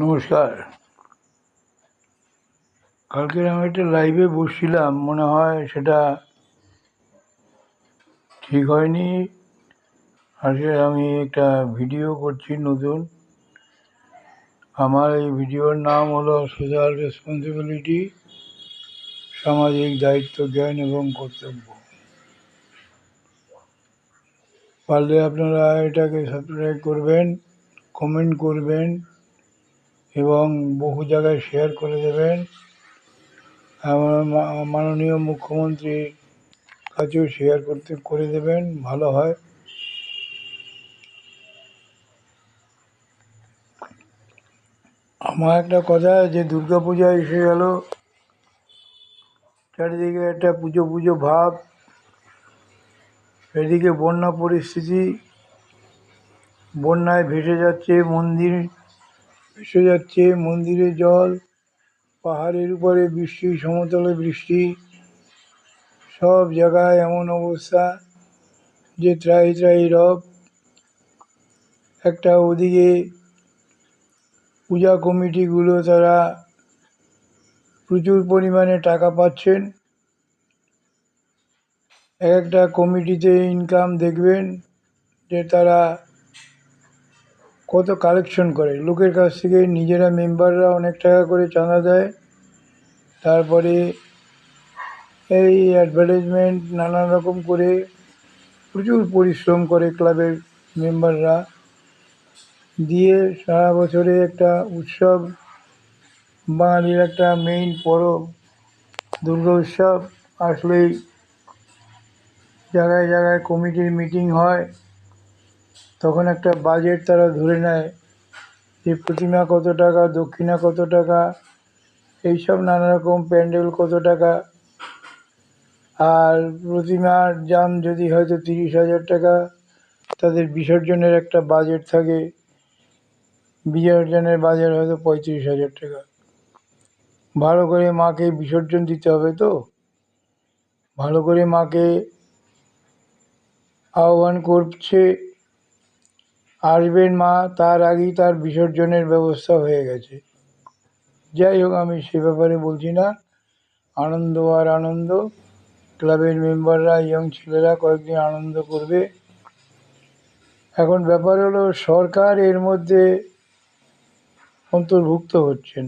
নমস্কার। কালকে আমি একটা লাইভে বসছিলাম, মনে হয় সেটা ঠিক হয়নি। আসলে আমি একটা ভিডিও করছি নতুন। আমার এই ভিডিওর নাম হলো সোশ্যাল রেসপন্সিবিলিটি, সামাজিক দায়িত্ব জ্ঞান এবং কর্তব্য। পারলে আপনারা এটাকে সাবস্ক্রাইব করবেন, কমেন্ট করবেন এবং বহু জায়গায় শেয়ার করে দেবেন। আমার মাননীয় মুখ্যমন্ত্রীর কাছেও শেয়ার করে দেবেন, ভালো হয়। আমার একটা কথা, যে দুর্গাপূজা এসে গেল, চারিদিকে একটা পুজো পুজো ভাব। এদিকে বন্যা পরিস্থিতি, বন্যায় ভেসে যাচ্ছে মন্দির, ভেসে যাচ্ছে মন্দিরে জল, পাহাড়ের উপরে বৃষ্টি, সমতলে বৃষ্টি, সব জায়গায় এমন অবস্থা যে ত্রাহি ত্রাহি রব। একটা ওদিকে পূজা কমিটিগুলো তারা প্রচুর পরিমাণে টাকা পাচ্ছেন। একটা কমিটিতে ইনকাম দেখবেন যে তারা কত কালেকশন করে লোকের কাছ থেকে। নিজেরা মেম্বাররা অনেক টাকা করে চাঁদা দেয়, তারপরে এই অ্যাডভার্টাইজমেন্ট নানান রকম করে প্রচুর পরিশ্রম করে ক্লাবের মেম্বাররা, দিয়ে সারা বছরে একটা উৎসব, বাঙালির একটা মেইন পরব দুর্গা উৎসব আসলেই জায়গায় জায়গায় কমিটির মিটিং হয়। তখন একটা বাজেট তারা ধরে নেয় যে প্রতিমা কত টাকা, দক্ষিণা কত টাকা, এইসব নানা রকম, প্যান্ডেল কত টাকা। আর প্রতিমার দাম যদি হয়তো 30,000 টাকা, তাদের বিসর্জনের একটা বাজেট থাকে, বিসর্জনের বাজেট হয়তো 35,000 টাকা। ভালো করে মাকে বিসর্জন দিতে হবে, তো ভালো করে মাকে আহ্বান করছে, আসবেন মা, তার আগেই তার বিসর্জনের ব্যবস্থা হয়ে গেছে। যাই হোক, আমি সে ব্যাপারে বলছি না। আনন্দ আর আনন্দ, ক্লাবের মেম্বাররা, ইয়ং ছেলেরা কয়েকদিন আনন্দ করবে। এখন ব্যাপার হলো সরকার এর মধ্যে অন্তর্ভুক্ত হচ্ছেন।